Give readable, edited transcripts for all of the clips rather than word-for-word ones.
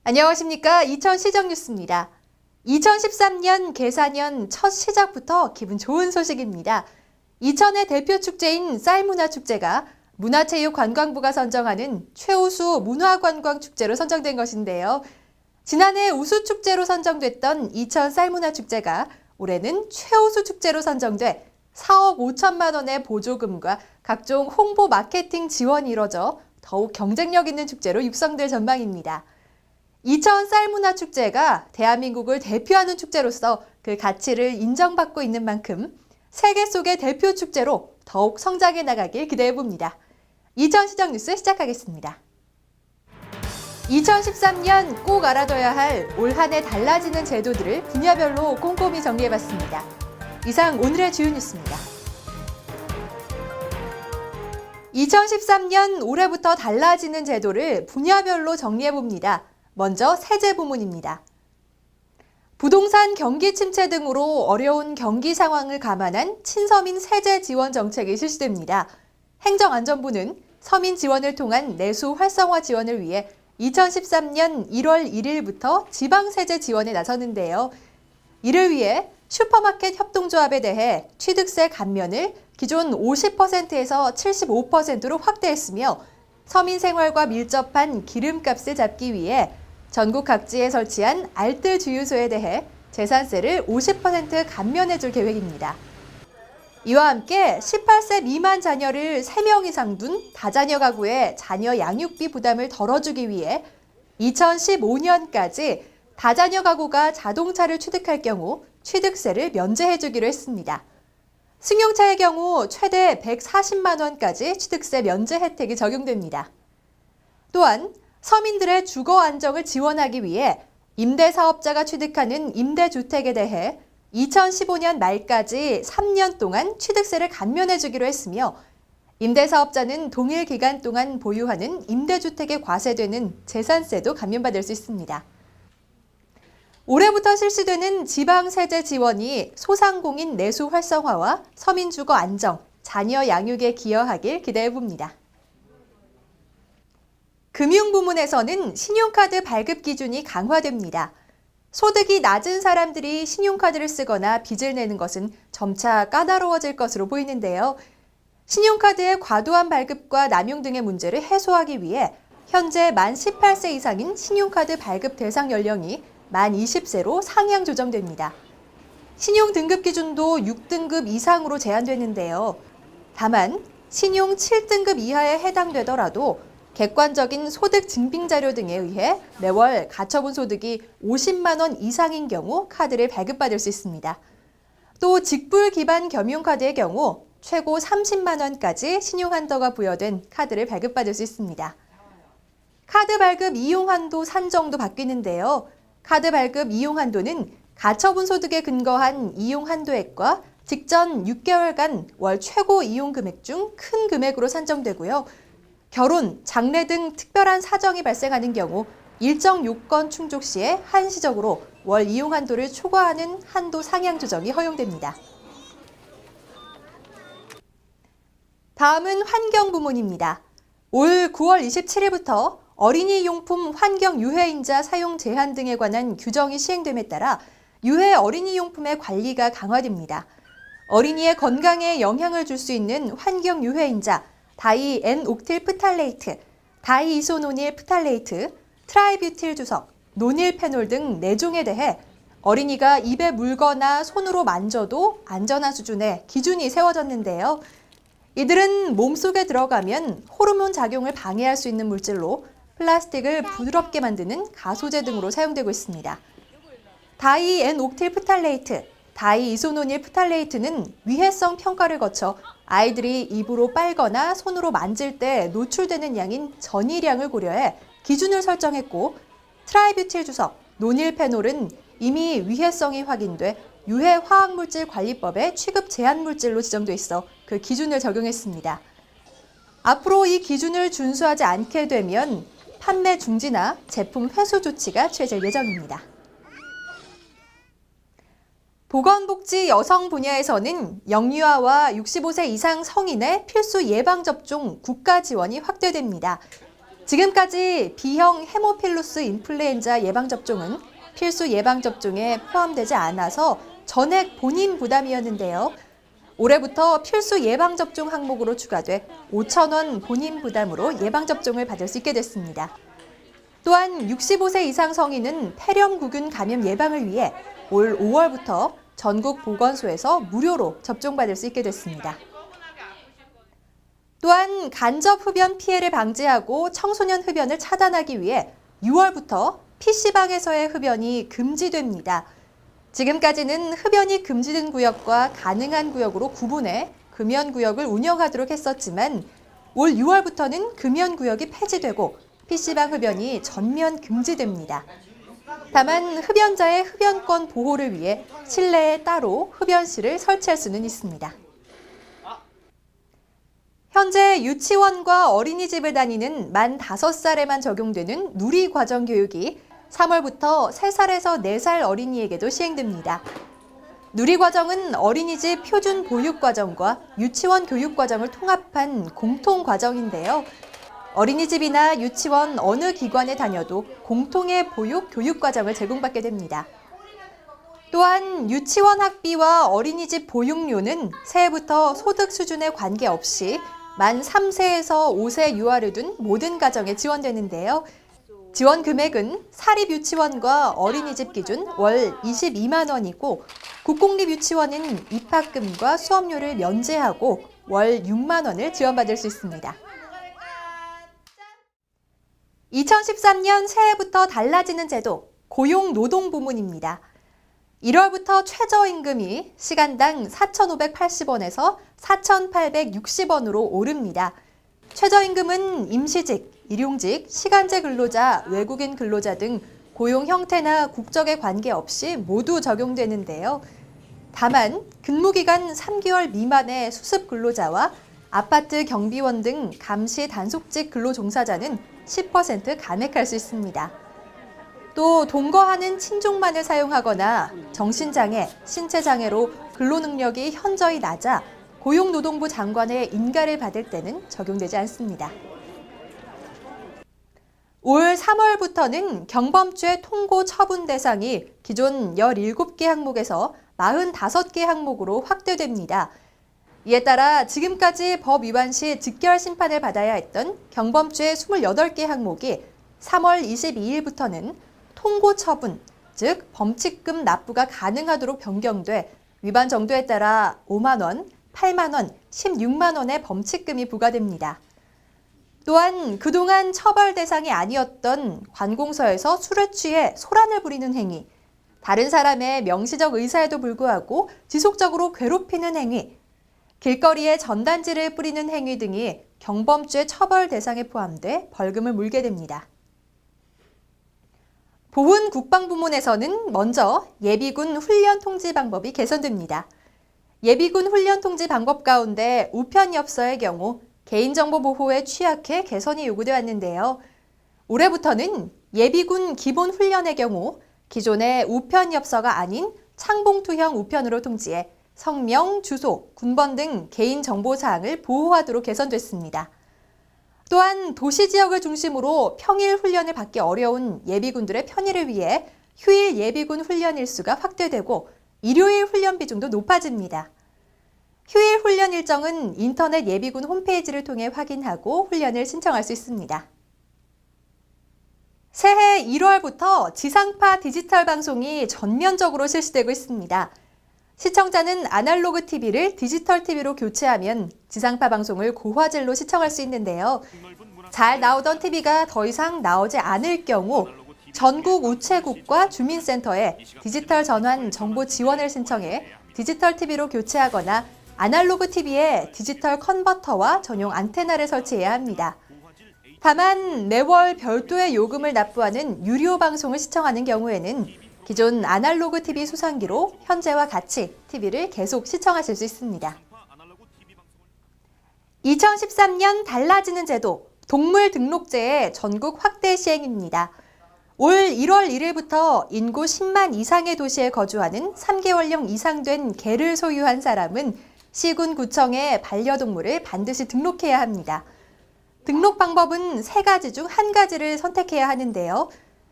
안녕하십니까. 이천 시정뉴스입니다. 2013년 개사년 첫 시작부터 기분 좋은 소식입니다. 이천의 대표 축제인 쌀문화축제가 문화체육관광부가 선정하는 최우수 문화관광축제로 선정된 것인데요. 지난해 우수축제로 선정됐던 이천 쌀문화축제가 올해는 최우수 축제로 선정돼 4억 5천만 원의 보조금과 각종 홍보 마케팅 지원이 이뤄져 더욱 경쟁력 있는 축제로 육성될 전망입니다. 이천 쌀문화축제가 대한민국을 대표하는 축제로서 그 가치를 인정받고 있는 만큼 세계 속의 대표 축제로 더욱 성장해 나가길 기대해봅니다. 이천 시정뉴스 시작하겠습니다. 2013년 꼭 알아둬야 할 올 한 해 달라지는 제도들을 분야별로 꼼꼼히 정리해봤습니다. 이상 오늘의 주요 뉴스입니다. 2013년 올해부터 달라지는 제도를 분야별로 정리해봅니다. 먼저 세제 부문입니다. 부동산 경기 침체 등으로 어려운 경기 상황을 감안한 친서민 세제 지원 정책이 실시됩니다. 행정안전부는 서민 지원을 통한 내수 활성화 지원을 위해 2013년 1월 1일부터 지방세제 지원에 나서는데요. 이를 위해 슈퍼마켓 협동조합에 대해 취득세 감면을 기존 50%에서 75%로 확대했으며 서민 생활과 밀접한 기름값을 잡기 위해 전국 각지에 설치한 알뜰 주유소에 대해 재산세를 50% 감면해줄 계획입니다. 이와 함께 18세 미만 자녀를 3명 이상 둔 다자녀 가구의 자녀 양육비 부담을 덜어주기 위해 2015년까지 다자녀 가구가 자동차를 취득할 경우 취득세를 면제해주기로 했습니다. 승용차의 경우 최대 140만 원까지 취득세 면제 혜택이 적용됩니다. 또한 서민들의 주거 안정을 지원하기 위해 임대사업자가 취득하는 임대주택에 대해 2015년 말까지 3년 동안 취득세를 감면해주기로 했으며 임대사업자는 동일 기간 동안 보유하는 임대주택에 과세되는 재산세도 감면받을 수 있습니다. 올해부터 실시되는 지방세제 지원이 소상공인 내수 활성화와 서민 주거 안정, 자녀 양육에 기여하길 기대해봅니다. 금융부문에서는 신용카드 발급 기준이 강화됩니다. 소득이 낮은 사람들이 신용카드를 쓰거나 빚을 내는 것은 점차 까다로워질 것으로 보이는데요. 신용카드의 과도한 발급과 남용 등의 문제를 해소하기 위해 현재 만 18세 이상인 신용카드 발급 대상 연령이 만 20세로 상향 조정됩니다. 신용 등급 기준도 6등급 이상으로 제한되는데요. 다만 신용 7등급 이하에 해당되더라도 객관적인 소득 증빙 자료 등에 의해 매월 가처분 소득이 50만 원 이상인 경우 카드를 발급받을 수 있습니다. 또 직불 기반 겸용카드의 경우 최고 30만 원까지 신용 한도가 부여된 카드를 발급받을 수 있습니다. 카드 발급 이용 한도 산정도 바뀌는데요. 카드 발급 이용 한도는 가처분 소득에 근거한 이용 한도액과 직전 6개월간 월 최고 이용 금액 중 큰 금액으로 산정되고요. 결혼, 장래 등 특별한 사정이 발생하는 경우 일정 요건 충족 시에 한시적으로 월 이용 한도를 초과하는 한도 상향 조정이 허용됩니다. 다음은 환경 부문입니다. 올 9월 27일부터 어린이 용품 환경 유해인자 사용 제한 등에 관한 규정이 시행됨에 따라 유해 어린이 용품의 관리가 강화됩니다. 어린이의 건강에 영향을 줄 수 있는 환경 유해인자 다이 N-옥틸 프탈레이트, 다이이소노닐 프탈레이트, 트라이뷰틸 주석, 노닐페놀 등 4종에 대해 어린이가 입에 물거나 손으로 만져도 안전한 수준의 기준이 세워졌는데요. 이들은 몸속에 들어가면 호르몬 작용을 방해할 수 있는 물질로 플라스틱을 부드럽게 만드는 가소제 등으로 사용되고 있습니다. 다이 N-옥틸 프탈레이트, 다이이소노닐 프탈레이트는 위해성 평가를 거쳐 아이들이 입으로 빨거나 손으로 만질 때 노출되는 양인 전이량을 고려해 기준을 설정했고 트라이뷰틸 주석, 노닐페놀은 이미 위해성이 확인돼 유해 화학물질 관리법에 취급 제한 물질로 지정돼 있어 그 기준을 적용했습니다. 앞으로 이 기준을 준수하지 않게 되면 판매 중지나 제품 회수 조치가 취해질 예정입니다. 보건복지 여성 분야에서는 영유아와 65세 이상 성인의 필수 예방접종 국가 지원이 확대됩니다. 지금까지 B형 헤모필루스 인플루엔자 예방접종은 필수 예방접종에 포함되지 않아서 전액 본인 부담이었는데요. 올해부터 필수 예방접종 항목으로 추가돼 5,000원 본인 부담으로 예방접종을 받을 수 있게 됐습니다. 또한 65세 이상 성인은 폐렴구균 감염 예방을 위해 올 5월부터 전국 보건소에서 무료로 접종받을 수 있게 됐습니다. 또한 간접 흡연 피해를 방지하고 청소년 흡연을 차단하기 위해 6월부터 PC방에서의 흡연이 금지됩니다. 지금까지는 흡연이 금지된 구역과 가능한 구역으로 구분해 금연구역을 운영하도록 했었지만 올 6월부터는 금연구역이 폐지되고 PC방 흡연이 전면 금지됩니다. 다만 흡연자의 흡연권 보호를 위해 실내에 따로 흡연실을 설치할 수는 있습니다. 현재 유치원과 어린이집을 다니는 만 5살에만 적용되는 누리과정 교육이 3월부터 3살에서 4살 어린이에게도 시행됩니다. 누리과정은 어린이집 표준 보육과정과 유치원 교육과정을 통합한 공통과정인데요. 어린이집이나 유치원 어느 기관에 다녀도 공통의 보육 교육과정을 제공받게 됩니다. 또한 유치원 학비와 어린이집 보육료는 새해부터 소득 수준에 관계없이 만 3세에서 5세 유아를 둔 모든 가정에 지원되는데요. 지원 금액은 사립유치원과 어린이집 기준 월 22만 원이고 국공립유치원은 입학금과 수업료를 면제하고 월 6만 원을 지원받을 수 있습니다. 2013년 새해부터 달라지는 제도, 고용노동부문입니다. 1월부터 최저임금이 시간당 4,580원에서 4,860원으로 오릅니다. 최저임금은 임시직, 일용직, 시간제 근로자, 외국인 근로자 등 고용 형태나 국적에 관계없이 모두 적용되는데요. 다만 근무기간 3개월 미만의 수습 근로자와 아파트 경비원 등 감시 단속직 근로 종사자는 10% 감액할 수 있습니다. 또 동거하는 친족만을 사용하거나 정신장애, 신체장애로 근로능력이 현저히 낮아 고용노동부 장관의 인가를 받을 때는 적용되지 않습니다. 올 3월부터는 경범죄 통고 처분 대상이 기존 17개 항목에서 45개 항목으로 확대됩니다. 이에 따라 지금까지 법 위반 시 즉결 심판을 받아야 했던 경범죄 28개 항목이 3월 22일부터는 통고 처분, 즉 범칙금 납부가 가능하도록 변경돼 위반 정도에 따라 5만 원, 8만 원, 16만 원의 범칙금이 부과됩니다. 또한 그동안 처벌 대상이 아니었던 관공서에서 술에 취해 소란을 부리는 행위, 다른 사람의 명시적 의사에도 불구하고 지속적으로 괴롭히는 행위, 길거리에 전단지를 뿌리는 행위 등이 경범죄 처벌 대상에 포함돼 벌금을 물게 됩니다. 보훈국방부문에서는 먼저 예비군 훈련 통지 방법이 개선됩니다. 예비군 훈련 통지 방법 가운데 우편엽서의 경우 개인정보 보호에 취약해 개선이 요구돼 왔는데요. 올해부터는 예비군 기본 훈련의 경우 기존의 우편엽서가 아닌 창봉투형 우편으로 통지해 성명, 주소, 군번 등 개인정보사항을 보호하도록 개선됐습니다. 또한 도시지역을 중심으로 평일 훈련을 받기 어려운 예비군들의 편의를 위해 휴일 예비군 훈련 일수가 확대되고 일요일 훈련 비중도 높아집니다. 휴일 훈련 일정은 인터넷 예비군 홈페이지를 통해 확인하고 훈련을 신청할 수 있습니다. 새해 1월부터 지상파 디지털 방송이 전면적으로 실시되고 있습니다. 시청자는 아날로그 TV를 디지털 TV로 교체하면 지상파 방송을 고화질로 시청할 수 있는데요. 잘 나오던 TV가 더 이상 나오지 않을 경우 전국 우체국과 주민센터에 디지털 전환 정보 지원을 신청해 디지털 TV로 교체하거나 아날로그 TV에 디지털 컨버터와 전용 안테나를 설치해야 합니다. 다만 매월 별도의 요금을 납부하는 유료 방송을 시청하는 경우에는 기존 아날로그 TV 수상기로 현재와 같이 TV를 계속 시청하실 수 있습니다. 2013년 달라지는 제도, 동물 등록제의 전국 확대 시행입니다. 올 1월 1일부터 인구 10만 이상의 도시에 거주하는 3개월령 이상 된 개를 소유한 사람은 시군 구청에 반려동물을 반드시 등록해야 합니다. 등록 방법은 3가지 중 1가지를 선택해야 하는데요.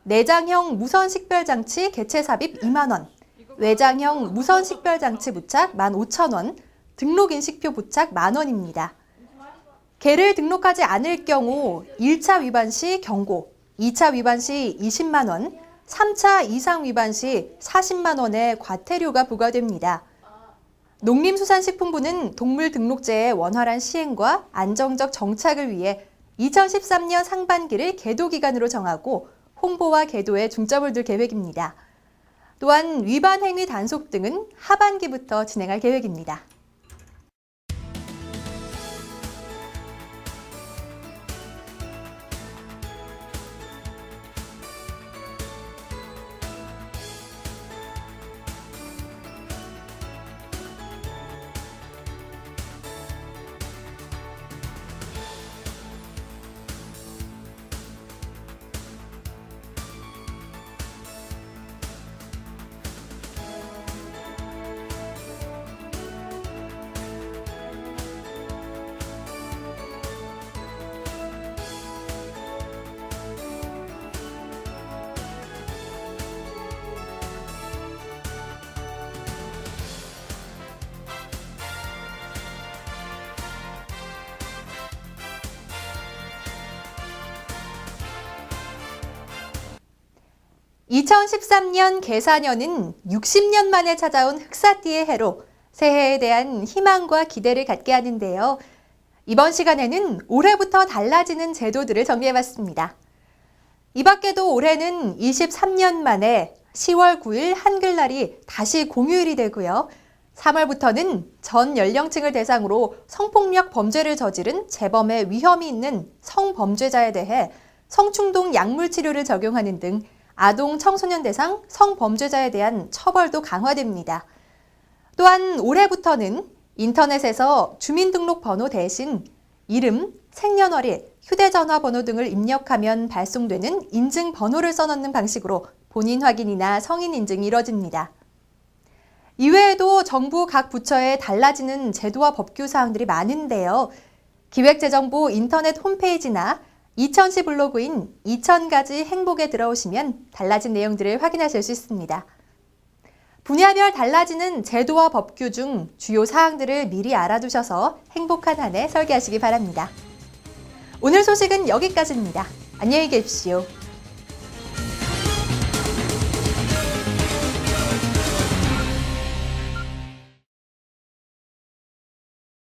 내장형 무선식별장치 개체 삽입 2만 원, 외장형 무선식별장치 부착 15,000원, 등록인식표 부착 10,000원입니다. 개를 등록하지 않을 경우 1차 위반 시 경고, 2차 위반 시 20만 원, 3차 이상 위반 시 40만 원의 과태료가 부과됩니다. 농림수산식품부는 동물등록제의 원활한 시행과 안정적 정착을 위해 2013년 상반기를 계도기간으로 정하고 홍보와 계도에 중점을 둘 계획입니다. 또한 위반 행위 단속 등은 하반기부터 진행할 계획입니다. (2013년) 개사년은 60년 만에 찾아온 흑사띠의 해로 새해에 대한 희망과 기대를 갖게 하는데요. 이번 시간에는 올해부터 달라지는 제도들을 정리해봤습니다. 이 밖에도 올해는 23년 만에 10월 9일 한글날이 다시 공휴일이 되고요. 3월부터는 전 연령층을 대상으로 성폭력 범죄를 저지른 재범의 위험이 있는 성범죄자에 대해 성충동 약물치료를 적용하는 등 아동 청소년 대상 성범죄자에 대한 처벌도 강화됩니다. 또한 올해부터는 인터넷에서 주민등록번호 대신 이름, 생년월일, 휴대전화 번호 등을 입력하면 발송되는 인증번호를 써넣는 방식으로 본인 확인이나 성인 인증이 이뤄집니다. 이외에도 정부 각 부처에 달라지는 제도와 법규 사항들이 많은데요. 기획재정부 인터넷 홈페이지나 이천시 블로그인 2000가지 행복에 들어오시면 달라진 내용들을 확인하실 수 있습니다. 분야별 달라지는 제도와 법규 중 주요 사항들을 미리 알아두셔서 행복한 한 해 설계하시기 바랍니다. 오늘 소식은 여기까지입니다. 안녕히 계십시오.